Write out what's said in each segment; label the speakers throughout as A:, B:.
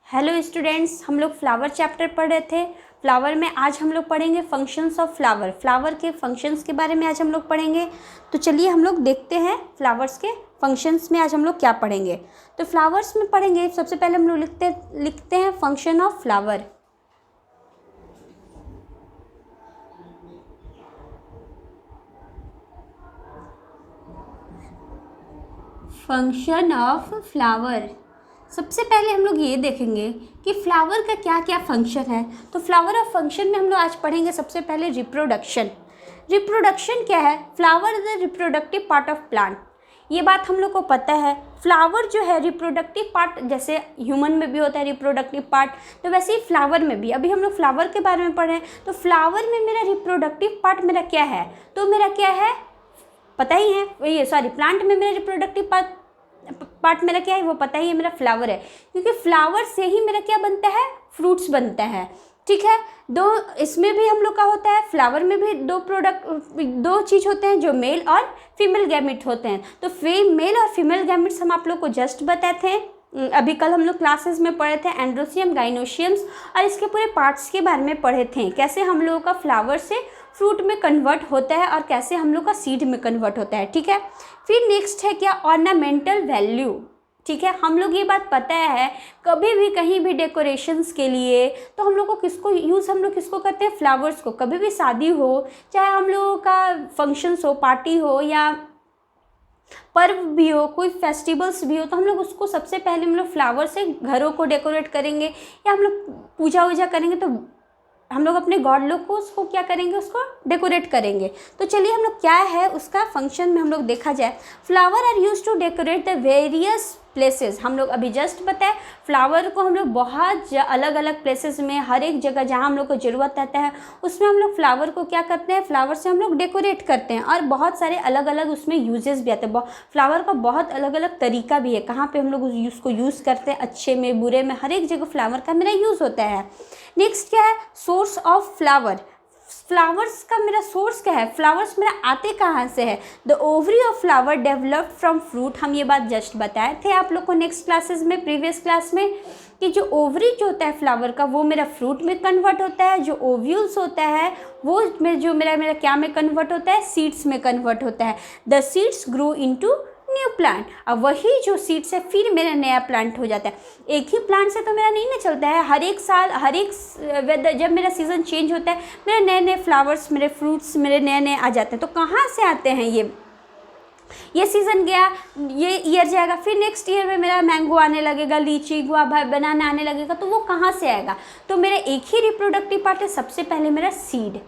A: Hello students, हम लोग flower chapter पढ़ रहे थे। फ्लावर में आज हम लोग पढ़ेंगे फंक्शंस ऑफ फ्लावर। फ्लावर के फंक्शंस के बारे में आज हम लोग पढ़ेंगे। तो चलिए हम लोग देखते हैं फ्लावर्स के फंक्शंस में आज हम लोग क्या पढ़ेंगे। तो फ्लावर्स में पढ़ेंगे, सबसे पहले हम लोग लिखते हैं function of flower. Function of flower, सबसे पहले हम लोग ये देखेंगे कि फ्लावर का क्या क्या फंक्शन है। तो फ्लावर ऑफ फंक्शन में हम लोग आज पढ़ेंगे सबसे पहले रिप्रोडक्शन। रिप्रोडक्शन क्या है? Flower is the reproductive part of plant. ये बात हम लोग को पता है। फ्लावर जो है रिप्रोडक्टिव पार्ट, जैसे ह्यूमन में भी होता है रिप्रोडक्टिव पार्ट, तो वैसे ही फ्लावर में भी। अभी हम लोग फ्लावर के बारे में पढ़ रहे हैं, तो फ्लावर में मेरा रिप्रोडक्टिव पार्ट मेरा क्या है? तो मेरा क्या है पता ही है, ये सॉरी, प्लांट में मेरा रिप्रोडक्टिव पार्ट मेरा क्या है वो पता ही है, मेरा फ्लावर है। क्योंकि फ्लावर से ही मेरा क्या बनता है? फ्रूट्स बनता है। ठीक है, दो इसमें भी हम लोग का होता है, फ्लावर में भी दो चीज़ होते हैं जो मेल और फीमेल गैमेट होते हैं। तो मेल और फीमेल गैमेट्स हम आप लोग को जस्ट बताए थे। अभी कल हम लोग क्लासेस में पढ़े थे एंड्रोसियम, गाइनोशियम्स और इसके पूरे पार्ट्स के बारे में पढ़े थे। कैसे हम लोगों का फ्लावर से फ्रूट में कन्वर्ट होता है और कैसे हम लोग का सीड में कन्वर्ट होता है। ठीक है, फिर नेक्स्ट है क्या? Ornamental value. ठीक है, हम लोग ये बात पता है, कभी भी कहीं भी डेकोरेशंस के लिए तो हम लोग को हम लोग किसको करते हैं? फ्लावर्स को। कभी भी शादी हो, चाहे हम लोगों का फंक्शंस हो, पार्टी हो या पर्व भी हो, कोई फेस्टिवल्स भी हो, तो हम लोग उसको सबसे पहले हम लोग फ्लावर से घरों को डेकोरेट करेंगे या हम लोग पूजा वूजा करेंगे तो हम लोग अपने गॉड लोग को उसको क्या करेंगे? उसको डेकोरेट करेंगे। तो चलिए हम लोग क्या है उसका फंक्शन में हम लोग देखा जाए। Flower are use to decorate the various places. हम लोग अभी जस्ट बताए, फ्लावर को हम लोग बहुत अलग अलग प्लेसेस में, हर एक जगह जहाँ हम लोग को ज़रूरत रहता है उसमें हम लोग फ्लावर को क्या करते हैं? फ्लावर से हम लोग डेकोरेट करते हैं। और बहुत सारे अलग अलग उसमें यूजेस भी आते हैं। फ्लावर का बहुत अलग अलग तरीका भी है, कहाँ पे हम लोग उसको यूज़ करते हैं, अच्छे में बुरे में, हर एक जगह फ्लावर का मेरा यूज़ होता है। नेक्स्ट क्या है? Source of flower. फ्लावर्स का मेरा सोर्स क्या है? फ्लावर्स मेरा आते कहाँ से है? The ovary of flower developed from fruit. हम ये बात जस्ट बताए थे आप लोग को नेक्स्ट क्लासेस में, प्रीवियस क्लास में, कि जो ओवरी जो होता है फ्लावर का वो मेरा फ्रूट में कन्वर्ट होता है। जो ओव्यूल्स होता है वो मेरा क्या में कन्वर्ट होता है? सीड्स में कन्वर्ट होता है। The seeds grow into new plant. अब वही जो सीड्स है फिर मेरा नया प्लांट हो जाता है। एक ही प्लांट से तो मेरा नहीं ना चलता है, हर एक साल, हर एक वेदर, जब मेरा सीज़न चेंज होता है मेरे नए नए फ्लावर्स, मेरे फ्रूट्स मेरे नए नए आ जाते हैं। तो कहाँ से आते हैं? ये सीज़न गया, ये ईयर जाएगा, फिर नेक्स्ट ईयर में मेरा मैंगो आने लगेगा, लीची, गुआवा, बनाना आने लगेगा। तो वो कहाँ से आएगा? तो मेरा एक ही रिप्रोडक्टिव पार्ट है, सबसे पहले मेरा सीड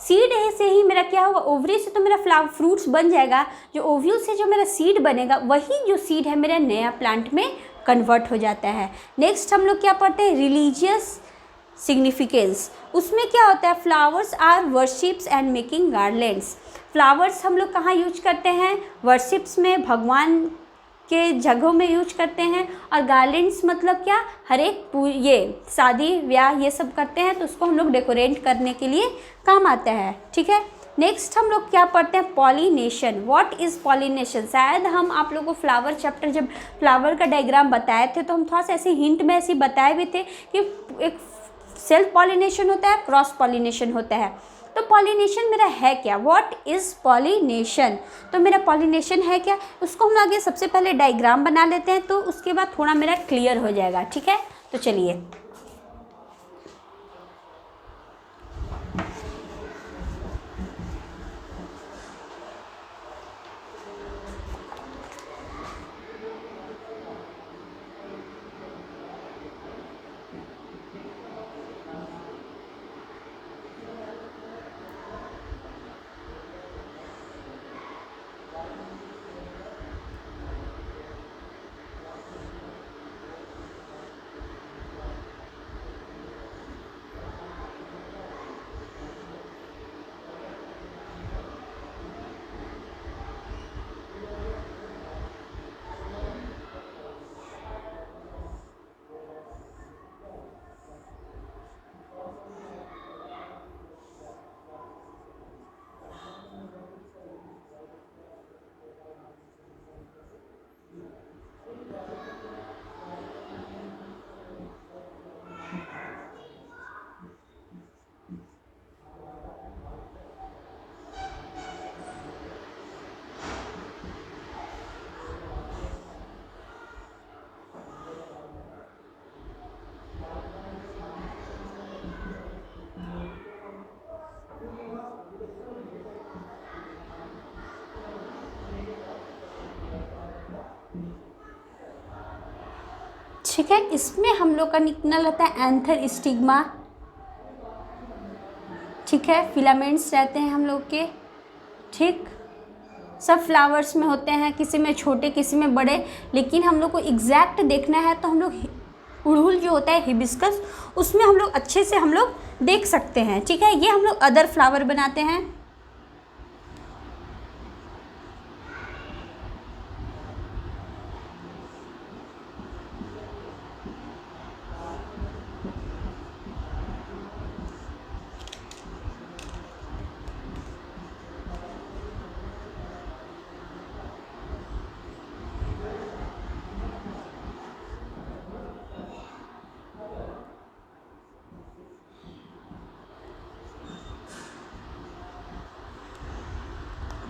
A: से ही मेरा क्या होगा? ओवरी से तो मेरा फ्रूट्स बन जाएगा। जो ओव्यूल से जो मेरा सीड बनेगा, वही जो सीड है मेरा नया प्लांट में कन्वर्ट हो जाता है। नेक्स्ट हम लोग क्या पढ़ते हैं? Religious significance. उसमें क्या होता है? Flowers are worships and making garlands. Flowers हम लोग कहाँ यूज करते हैं? वर्शिप्स में, भगवान के जगहों में यूज करते हैं। और गार्लैंड्स मतलब क्या? हर एक ये शादी ब्याह ये सब करते हैं तो उसको हम लोग डेकोरेट करने के लिए काम आता है। ठीक है, नेक्स्ट हम लोग क्या पढ़ते हैं? पॉलिनेशन। What is pollination? शायद हम आप लोगों को फ्लावर चैप्टर जब फ्लावर का डायग्राम बताए थे तो हम थोड़ा सा ऐसे हिंट में ऐसे बताए भी थे कि एक सेल्फ पॉलिनेशन होता है, क्रॉस पॉलिनेशन होता है। तो पॉलिनेशन मेरा है क्या? What is pollination? तो मेरा पॉलिनेशन है क्या? उसको हम आगे सबसे पहले डायग्राम बना लेते हैं, तो उसके बाद थोड़ा मेरा क्लियर हो जाएगा। ठीक है, तो चलिए ठीक है। इसमें हम लोग का निकलना रहता है एंथर स्टिग्मा, ठीक है। फिलामेंट्स रहते हैं हम लोग के, ठीक। सब फ्लावर्स में होते हैं, किसी में छोटे किसी में बड़े, लेकिन हम लोग को एग्जैक्ट देखना है तो हम लोग उड़हुल जो होता है हिबिस्कस, उसमें हम लोग अच्छे से हम लोग देख सकते हैं, ठीक है। ये हम लोग अदर फ्लावर बनाते हैं।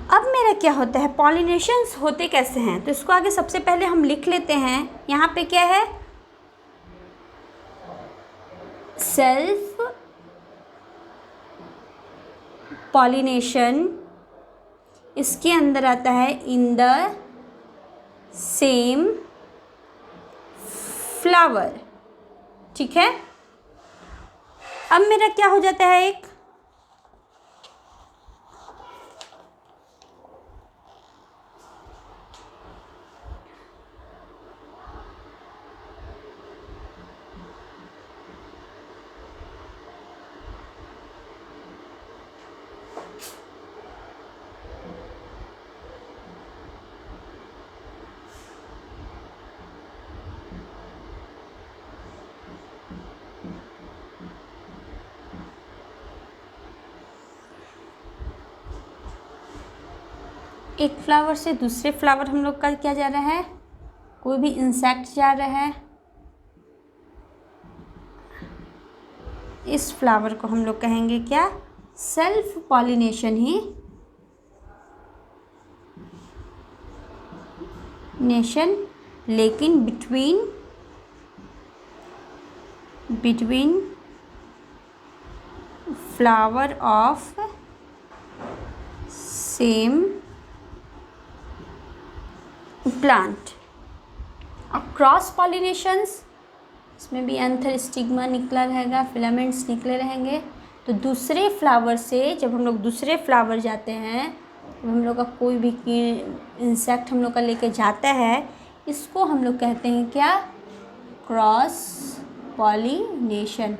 A: अब मेरा क्या होता है, पॉलिनेशंस होते कैसे हैं, तो इसको आगे सबसे पहले हम लिख लेते हैं। यहाँ पे क्या है, सेल्फ पॉलिनेशन, इसके अंदर आता है इन द सेम फ्लावर, ठीक है। अब मेरा क्या हो जाता है, एक एक फ्लावर से दूसरे फ्लावर हम लोग का क्या जा रहा है, कोई भी इंसेक्ट जा रहा है। इस फ्लावर को हम लोग कहेंगे क्या, सेल्फ पॉलिनेशन ही नेशन, लेकिन between flower of same plant. और क्रॉस पॉलिनेशंस, इसमें भी एंथर स्टिग्मा निकला रहेगा, फिलामेंट्स निकले रहेंगे। तो दूसरे फ्लावर से जब हम लोग दूसरे फ्लावर जाते हैं, जब हम लोग का कोई भी इंसेक्ट हम लोग का लेके जाता है, इसको हम लोग कहते हैं क्या, क्रॉस पॉलिनेशन।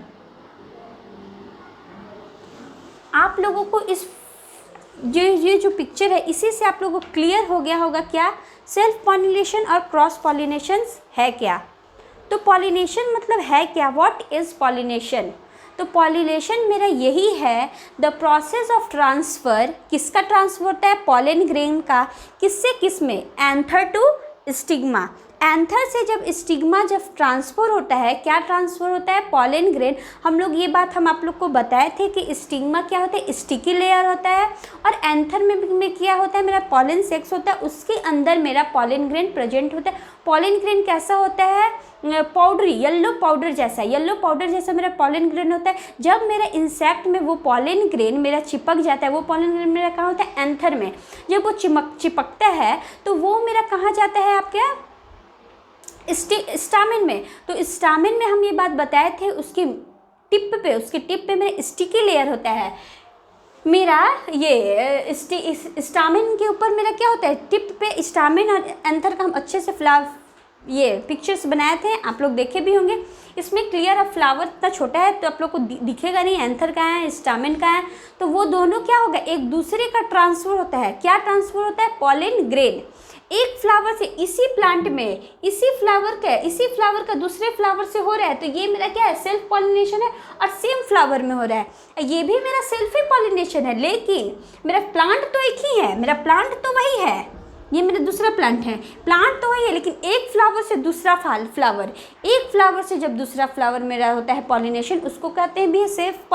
A: आप लोगों को इस ये जो पिक्चर है, इसी से आप लोगों को क्लियर हो गया होगा क्या सेल्फ पॉलिनेशन और क्रॉस पॉलिनेशंस है क्या। तो पॉलिनेशन मतलब है क्या, व्हाट इज़ पॉलिनेशन। तो पॉलिनेशन मेरा यही है, द प्रोसेस ऑफ ट्रांसफ़र। किसका ट्रांसफ़र होता है, पॉलन ग्रेन का, किससे किस में, एंथर टू स्टिग्मा। एंथर से जब स्टिग्मा जब ट्रांसफ़र होता है, क्या ट्रांसफ़र होता है, पॉलन ग्रेन। हम लोग ये बात हम आप लोग को बताए थे कि स्टिग्मा क्या होता है, स्टिकी लेयर होता है, और एंथर में क्या होता है, मेरा पॉलन सेक्स होता है, उसके अंदर मेरा पॉलन ग्रेन प्रेजेंट होता है। पॉलन ग्रेन कैसा होता है, पाउडरी, येलो पाउडर जैसा मेरा पॉलन ग्रेन होता है। जब मेरा इंसेक्ट में वो पॉलन ग्रेन मेरा चिपक जाता है, वो पॉलन ग्रेन मेरा कहाँ होता है, एंथर में। जब वो चिपकता है तो वो मेरा कहाँ जाता है, आपके स्टामेन में। तो स्टामेन में हम ये बात बताए थे, उसके टिप पे मेरा स्टिकी लेयर होता है। मेरा ये स्टामेन के ऊपर मेरा क्या होता है, टिप पे स्टामेन और एंथर का हम अच्छे से ये पिक्चर्स बनाए थे, आप लोग देखे भी होंगे। इसमें क्लियर, अब फ्लावर इतना छोटा है तो आप लोग को दिखेगा नहीं एंथर का है स्टामेन का है। तो वो दोनों क्या होगा, एक दूसरे का ट्रांसफ़र होता है। क्या ट्रांसफ़र होता है, पॉलन ग्रेन। एक फ्लावर से इसी प्लांट में इसी फ्लावर का दूसरे फ्लावर से हो रहा है, तो ये मेरा क्या है, सेल्फ पॉलिनेशन है। और सेम फ्लावर में हो रहा है, ये भी मेरा सेल्फ ही पॉलिनेशन है। लेकिन मेरा प्लांट तो एक ही है, मेरा प्लांट तो वही है, ये मेरा दूसरा प्लांट है, प्लांट तो वही है, लेकिन एक फ्लावर से दूसरा फ्लावर, एक फ्लावर से जब दूसरा फ्लावर मेरा होता है पॉलिनेशन, उसको कहते हैं भी सेल्फ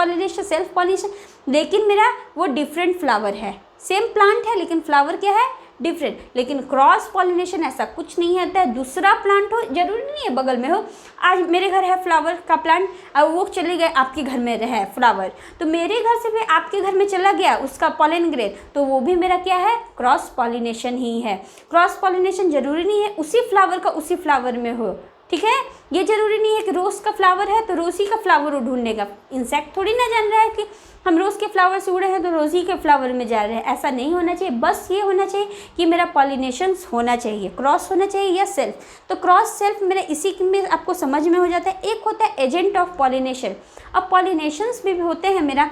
A: पॉलिनेशन। लेकिन मेरा वो डिफरेंट फ्लावर है, सेम प्लांट है लेकिन फ्लावर क्या है, डिफरेंट। लेकिन क्रॉस पॉलिनेशन ऐसा कुछ नहीं होता है, दूसरा प्लांट हो, जरूरी नहीं है बगल में हो। आज मेरे घर है फ्लावर का प्लांट, अब वो चले गए आपके घर में रहे फ्लावर, तो मेरे घर से भी आपके घर में चला गया उसका पॉलन ग्रेन, तो वो भी मेरा क्या है, क्रॉस पॉलिनेशन ही है। क्रॉस पॉलिनेशन जरूरी नहीं है उसी फ्लावर का उसी फ्लावर में हो, ठीक ठीक है। ये जरूरी नहीं है कि रोज़ का फ्लावर है तो रोज़ ही का फ्लावर ढूंढने का, इंसेक्ट थोड़ी ना जान रहा है कि हम रोज़ के फ्लावर से उड़े हैं तो रोज़ ही के फ्लावर में जा रहे हैं, ऐसा नहीं होना चाहिए। बस ये होना चाहिए कि मेरा पॉलिनेशंस होना चाहिए, क्रॉस होना चाहिए या सेल्फ। तो क्रॉस सेल्फ मेरा इसी में आपको समझ में हो जाता है। एक होता है एजेंट ऑफ पॉलिनेशन। अब पॉलिनेशंस भी होते हैं मेरा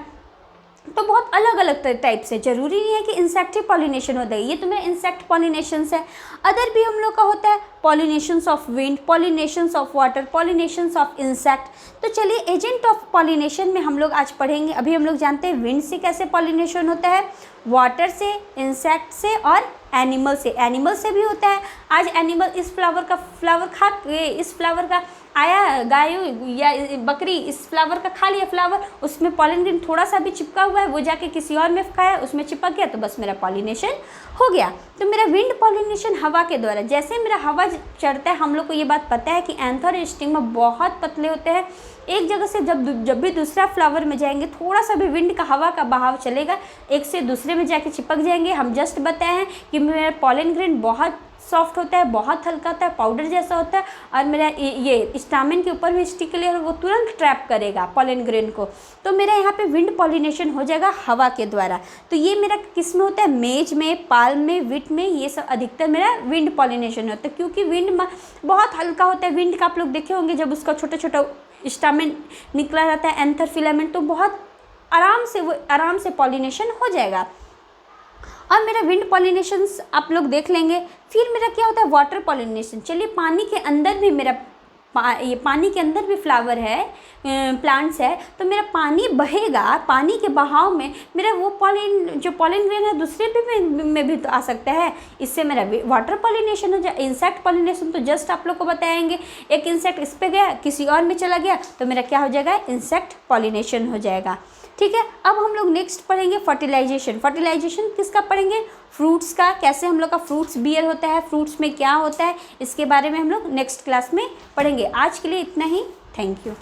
A: तो बहुत अलग अलग टाइप से, जरूरी नहीं है कि इंसेक्ट ही पॉलिनेशन होता है, ये तो मेरा इंसेक्ट पॉलिनेशंस है। अदर भी हम लोग का होता है pollinations of wind, pollinations of water, pollinations of insect. तो चलिए एजेंट ऑफ पॉलिनेशन में हम लोग आज पढ़ेंगे। अभी हम लोग जानते हैं विंड से कैसे पॉलिनेशन होता है, वाटर से, इंसेक्ट से और एनिमल से। एनिमल से भी होता है। आज एनिमल इस फ्लावर खा के, इस फ्लावर का आया गाय या बकरी इस फ्लावर का खा लिया फ्लावर, उसमें पॉलन ग्रेन थोड़ा सा भी चिपका हुआ है, वो जाके किसी और में खाया, उसमें चिपक गया, तो बस मेरा पॉलिनेशन हो गया। तो मेरा विंड पॉलिनेशन हवा के द्वारा, जैसे मेरा हवा चढ़ता है, हम लोग को ये बात पता है कि एंथर और स्टिग्मा बहुत पतले होते हैं। एक जगह से जब भी दूसरा फ्लावर में जाएंगे, थोड़ा सा भी विंड का हवा का बहाव चलेगा, एक से दूसरे में जाके चिपक जाएंगे। हम जस्ट बताए हैं कि मेरा पॉलन ग्रेन बहुत सॉफ्ट होता है, बहुत हल्का होता है, पाउडर जैसा होता है, और मेरा ये स्टामेन के ऊपर भी स्टिक लेयर वो तुरंत ट्रैप करेगा पॉलन ग्रेन को। तो मेरा यहाँ पे विंड पॉलिनेशन हो जाएगा हवा के द्वारा। तो ये मेरा किस में होता है, मेज में, पाल्म में, विट में, ये सब अधिकतर मेरा विंड पॉलिनेशन होता है, क्योंकि विंड बहुत हल्का होता है। विंड का आप लोग देखे होंगे जब उसका छोटा छोटा स्टामेन निकला रहता है, एंथर फिलामेंट, तो बहुत आराम से पॉलिनेशन हो जाएगा। और मेरा विंड पॉलिनेशंस आप लोग देख लेंगे। फिर मेरा क्या होता है, वाटर पॉलिनेशन। चलिए पानी के अंदर भी मेरा ये पानी के अंदर भी फ्लावर है, प्लांट्स है, तो मेरा पानी बहेगा, पानी के बहाव में मेरा वो पॉलन ग्रेन है दूसरे में भी तो आ सकता है, इससे मेरा वाटर पॉलिनेशन हो जाए। इंसेक्ट पॉलिनेशन तो जस्ट आप लोग को बताएंगे, एक इंसेक्ट इस पे गया, किसी और में चला गया, तो मेरा क्या हो जाएगा, इंसेक्ट पॉलिनेशन हो जाएगा। ठीक है। अब हम लोग नेक्स्ट पढ़ेंगे फर्टिलाइजेशन। फर्टिलाइजेशन किसका पढ़ेंगे, फ्रूट्स का, कैसे हम लोग का फ्रूट्स बियर होता है, फ्रूट्स में क्या होता है, इसके बारे में हम लोग नेक्स्ट क्लास में पढ़ेंगे। आज के लिए इतना ही, थैंक यू।